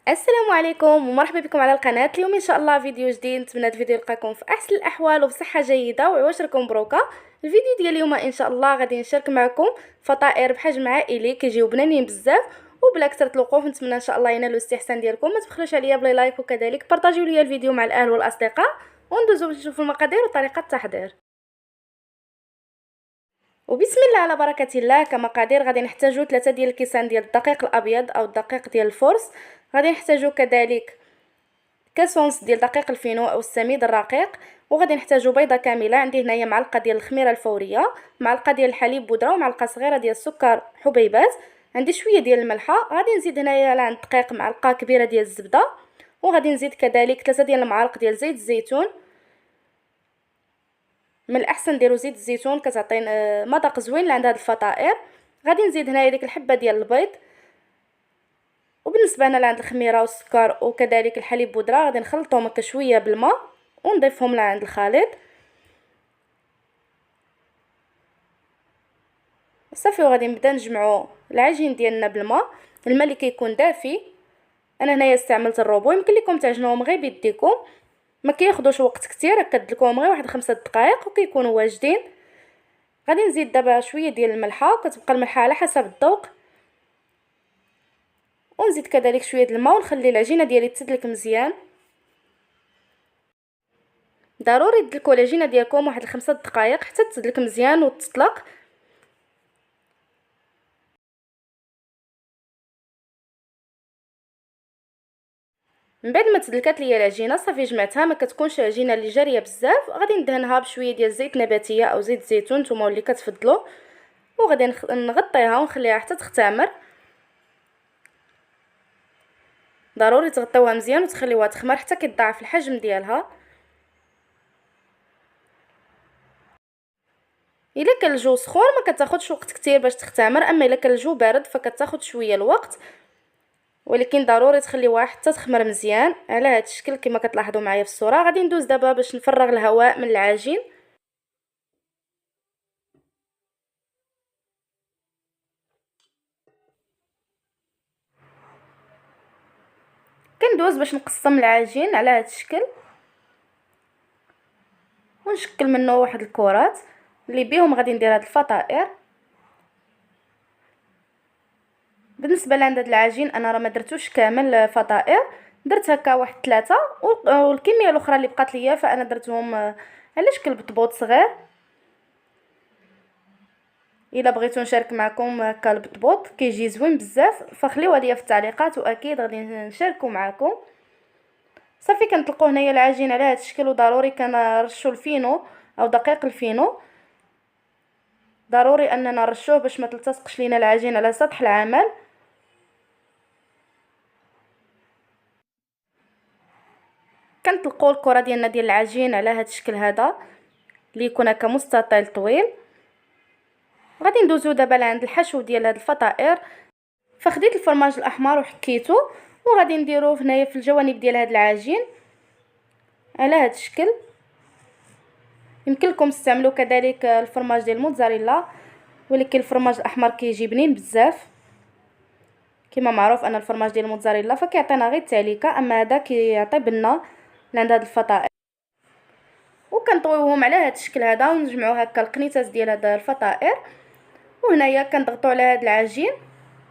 السلام عليكم ومرحبا بكم على القناه. اليوم ان شاء الله فيديو جديد. نتمنى الفيديو يلقاكم في احسن الاحوال وبصحه جيده وعواشركم مبروكه. الفيديو ديال اليوم ان شاء الله غادي نشارك معكم فطائر بحجم عائلي كيجيو بنانين بزاف وبلا كثره الوقوف. نتمنى ان شاء الله ينالوا الاستحسان ديالكم. ما تبخلوش عليا بلاي لايك وكذلك بارطاجيو ليا الفيديو مع الاهل والاصدقاء وندوزو باش نشوفوا المقادير وطريقه التحضير. وبسم الله على بركه الله. كمقادير غادي نحتاجو 3 ديال الكيسان ديال الدقيق الابيض او الدقيق ديال الفرص. غادي نحتاجو كذلك كاس ونص ديال دقيق الفينو او السميد الرقيق، وغادي نحتاجو بيضه كامله. عندي هنايا معلقه ديال الخميره الفوريه، معلقه ديال الحليب بودره، ومعلقه صغيره ديال السكر حبيبات. عندي شويه ديال الملحه. غادي نزيد هنايا على الدقيق معلقه كبيره ديال الزبده، وغادي نزيد كذلك 3 ديال المعالق ديال زيت الزيتون. من الاحسن ديروا زيت الزيتون كتعطي مذاق زوين لعند هاد الفطائر. غادي نزيد هنايا ديك الحبه ديال البيض. وبالنسبه هنا لعند الخميره والسكر وكذلك الحليب بودره غادي نخلطهم هكا شويه بالماء ونضيفهم لعند الخليط صافي. وغادي نبدا نجمعوا العجين ديالنا بالماء. الماء اللي كيكون دافي. انا هنايا استعملت الروبو، يمكن لكم تعجنوهم غير بيديكم، ما كياخذوش وقت كتير، كتدلكوهم غير واحد 5 دقائق وكيكونوا واجدين. غادي نزيد دابا شويه ديال الملحه، كتبقى الملحه على حسب الذوق، ونزيد كذلك شويه د الماء ونخلي العجينه ديالي تدلك مزيان. ضروري تدلكوا العجينه ديالكم واحد 5 دقائق حتى تدلك مزيان وتطلق. من بعد ما تدلكات ليا العجينه صافي جمعتها، ما كتكونش عجينه اللي جاريه بزاف. غادي ندهنها بشويه ديال الزيت نباتيه او زيت الزيتون نتوما اللي كتفضلوا، وغادي نغطيها ونخليها حتى تختمر. ضروري تغطيوها مزيان وتخليوها تخمر حتى كيتضاعف الحجم ديالها. الا كان الجو سخون ما كتاخذش وقت كتير باش تختمر، اما الا كان الجو بارد فكتاخذ شويه الوقت، ولكن ضروري تخليوها حتى تخمر مزيان على هذا الشكل كما كتلاحظوا معايا في الصوره. غادي ندوز دابا باش نفرغ الهواء من العجين. كندوز باش نقسم العجين على هذا الشكل ونشكل منه واحد الكرات اللي بيهم غادي ندير هاد الفطائر. بالنسبه لعند هاد العجين انا راه ما درتوش كامل فطائر، درت هكا واحد 3، والكميه الاخرى اللي بقات ليا فانا درتهم على شكل بطبوط صغير. الا بغيتو نشارك معكم هكا البطبوط كيجي زوين بزاف فخليوها ليا في التعليقات واكيد غادي نشاركو معكم. صافي كنطلقوا هنايا العجين على هذا الشكل، وضروري كنرشوا الفينو او دقيق الفينو. ضروري اننا نرشوه باش ما تلتصقش لينا العجين على سطح العمل. كنطلقوا الكره ديالنا ديال العجين على هذا الشكل هذا اللي يكون هكا مستطيل طويل. غادي ندوزو دابا لعند الحشو ديال هاد الفطائر. فخديت الفرماج الاحمر وحكيته وغادي نديروه هنايا في الجوانب ديال هاد العجين على هاد الشكل. يمكن لكم تستعملوا كذلك الفرماج ديال الموتزاريلا، ولكن الفرماج الاحمر كيجي بنين بزاف. كما معروف ان الفرماج ديال الموتزاريلا فكيعطينا غير التعليكه، اما هذا كيعطي بنه لعند هاد الفطائر. وكنطويوهم على هاد الشكل هذا ونجمعوا هكا القنيتات ديال هاد الفطائر. وهنايا كنضغطوا على هاد العجين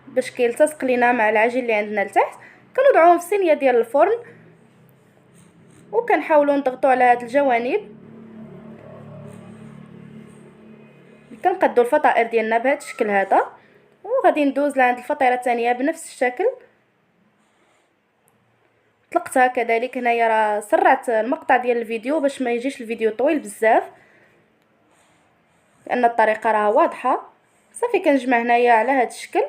باش كيلتصق لينا مع العجين اللي عندنا لتحت. كنوضعوهم في الصينيه ديال الفرن وكنحاولوا نضغطوا على هاد الجوانب. كنقدوا الفطائر ديالنا بهذا الشكل هذا، وغادي ندوز لعند الفطيره الثانيه بنفس الشكل. طلقتها كذلك. هنايا راه سرعت المقطع ديال الفيديو باش ما يجيش الفيديو طويل بزاف، لان الطريقه راه واضحه. صافي كنجمع هنايا على هذا الشكل،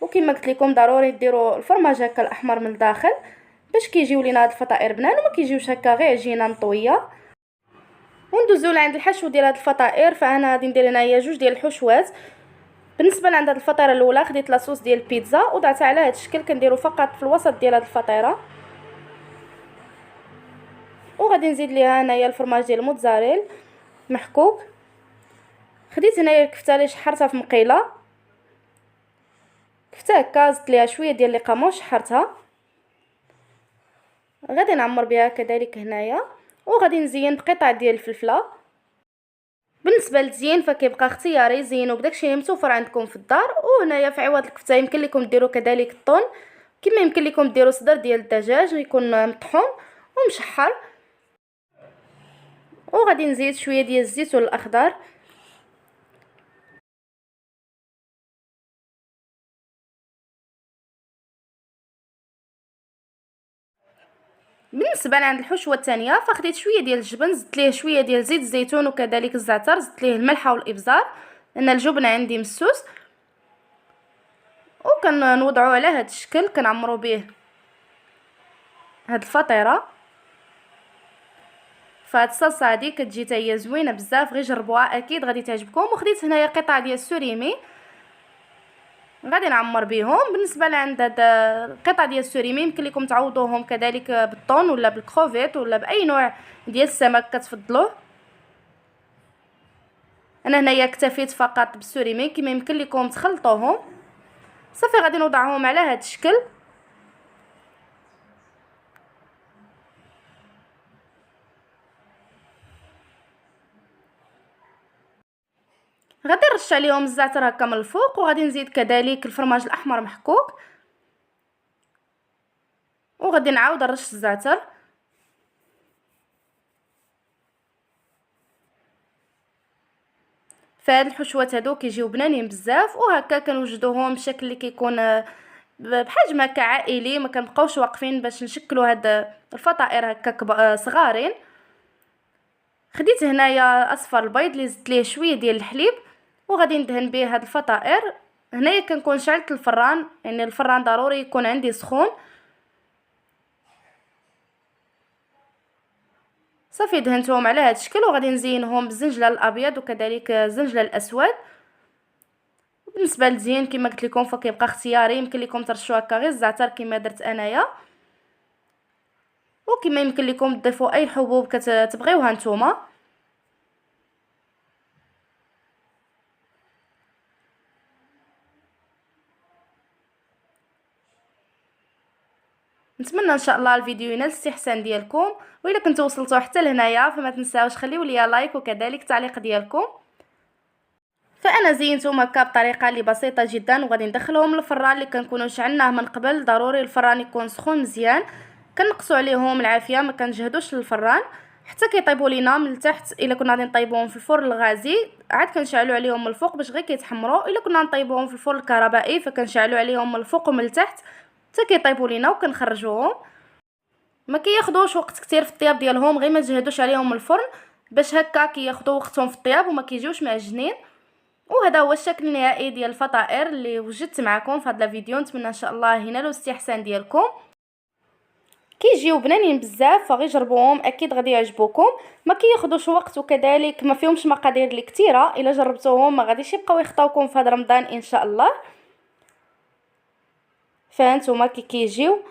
وكما قلت لكم ضروري ديروا الفرماج هكا الاحمر من الداخل باش كيجيو لينا هاد الفطائر بنان وما كيجيوش هكا غير عجينه مطويه. وندوزو لعند الحشو ديال هاد الفطائر. فانا غادي ندير هنايا 2 ديال الحشوات. بالنسبه لعند هاد الفطيره الاولى خديت لاصوص ديال البيتزا وضعتها على هاد الشكل، كنديرو فقط في الوسط ديال هاد الفطيره. وغادي نزيد ليها هنايا الفرماج ديال الموتزاريلا محكوك. خديت هنايا الكفته اللي شحرتها في مقيله، كفته هكا زدت ليها شويه ديال اللقامه وشحرتها. غادي نعمر بها كذلك هنايا، وغادي نزين بقطع ديال الفلفله. بالنسبه للتزيين فكيبقى اختياري، زينوا بداكشي اللي متوفر عندكم في الدار. وهنايا في عوض الكفته يمكن لكم ديروا كذلك الطون، كما يمكن لكم ديروا صدر ديال الدجاج يكون مطحون ومشحر. وغادي نزيد شويه ديال الزيتون الاخضر. بالنسبه لعند الحشوه الثانيه فخديت شويه ديال الجبن، زدت ليه شويه ديال زيت الزيتون وكذلك الزعتر، زدت ليه الملحه والابزار لان الجبن عندي مسوس. وكنوضعوا على هذا الشكل، كنعمروا به هاد الفطيره. فهاد الصلصه هادي كتجي حتى هي زوينه بزاف، غير جربوها اكيد غادي تعجبكم. وخديت هنايا قطع ديال السوريمي غادي نعمر بهم. بالنسبه لعند هاد القطع ديال السوريمي يمكن لكم تعوضوهم كذلك بالطون ولا بالكروفيت ولا باي نوع ديال السمك كتفضلوه. انا هنايا اكتفيت فقط بالسوريمي، كما يمكن لكم تخلطوهم. صافي غادي نوضعهم على هذا الشكل. غادي نرش عليهم الزعتر هكا من الفوق، وغادي نزيد كذلك الفرماج الاحمر محكوك، وغادي نعاود نرش الزعتر. فهاد الحشوات هادو كيجيو بنانين بزاف، وهكا كنوجدوهم بشكل اللي كيكون بحجم هكا عائلي، ما كنبقاوش واقفين باش نشكلوا هاد الفطائر هكا صغارين. خديت هنايا اصفر البيض اللي زدت ليه شويه ديال الحليب، وغادي ندهن به هاد الفطائر. هنايا كنكون شعلت الفران، يعني الفران ضروري يكون عندي سخون. صافي دهنتهم على هذا الشكل، وغادي نزينهم بالزنجلال الابيض وكذلك الزنجلال الاسود. بالنسبه للزين كما قلت لكم فكيبقى اختياري، يمكن لكم ترشوا هكا غير الزعتر كما درت انايا، وكما يمكن لكم تضيفوا اي حبوب كتبغيوها نتوما. نتمنى ان شاء الله الفيديو ينال الاستحسان ديالكم، واذا كنتوا وصلتوا حتى لهنايا فما تنساوش خليوا لي لايك وكذلك تعليق ديالكم. فانا زينتهم هكا بطريقه اللي بسيطه جدا، وغادي ندخلهم للفران اللي كنكونوا شعلناه من قبل. ضروري الفران يكون سخون مزيان، كنقصوا عليهم العافيه، ما كنجهدوش للفران حتى كيطيبوا لينا من التحت. الا كنا غادي نطيبوهم في الفرن الغازي عاد كنشعلوا عليهم من الفوق باش غير كيتحمروا، الا كنا نطيبوهم في الفرن الكهربائي فكنشعلوا عليهم من الفوق ومن التحت حتى كيطيبوا لينا وكنخرجوهم. ما كياخذوش وقت كتير في الطياب ديالهم، غير ما تجهدوش عليهم من الفرن باش هكا كياخذوا وقتهم في الطياب وما كيجيوش معجنين. وهذا هو الشكل النهائي ديال الفطائر اللي وجدت معكم في هذا الفيديو. نتمنى ان شاء الله ينالوا الاستحسان ديالكم، كيجيو بنانين بزاف، فغير جربوهم اكيد غادي يعجبوكم. ما كياخذوش وقت وكذلك ما فيهمش مقادير اللي كثيره، الا جربتوهم ما غاديش يبقاو يخطاوكم في هذا رمضان ان شاء الله. فانتوما كيجيو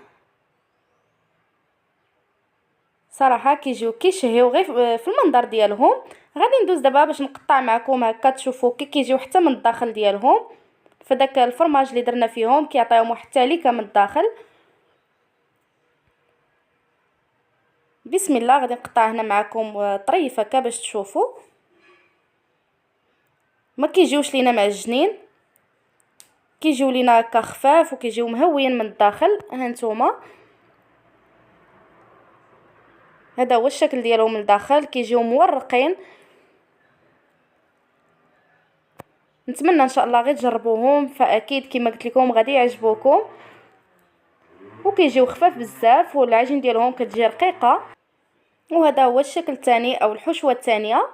صراحه كيجيو كيشهيو غير في المنظر ديالهم. غادي ندوز دابا باش نقطع معكم هكا تشوفوا كيجيو حتى من الداخل ديالهم. فداك الفرماج اللي درنا فيهم كيعطيهم واحد التاليكه من الداخل. بسم الله غادي نقطع هنا معكم طريف هكا باش تشوفوا ما كيجيوش لينا معجنين، كيجيو لينا هكا خفاف وكيجيو مهويين من الداخل. ها نتوما هذا هو الشكل ديالهم من الداخل، كيجيو مورقين. نتمنى ان شاء الله غير تجربوهم، فاكيد كما قلت لكم غادي يعجبوكم. وكيجيو خفاف بزاف والعجين ديالهم كتجي رقيقه. وهذا هو الشكل الثاني او الحشوه الثانيه.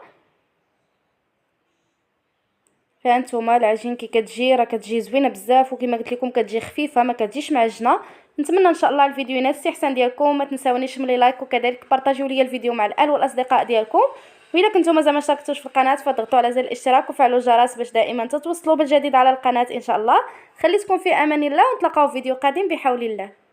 فانتوما العجين كي كتجي راه كتجي زوينه بزاف، وكما قلت لكم كتجي خفيفه ما كتجيش معجنه. نتمنى ان شاء الله الفيديو ينال الاستحسان ديالكم. ما تنساونيش من لايك وكذلك بارطاجيو لي الفيديو مع الاهل والاصدقاء ديالكم. واذا كنتم مازال ما اشتركتوش في القناه فضغطوا على زر الاشتراك وفعلوا الجرس باش دائما تتوصلوا بالجديد على القناه ان شاء الله. خليتكم في امان الله، ونتلاقاو في فيديو قادم بحول الله.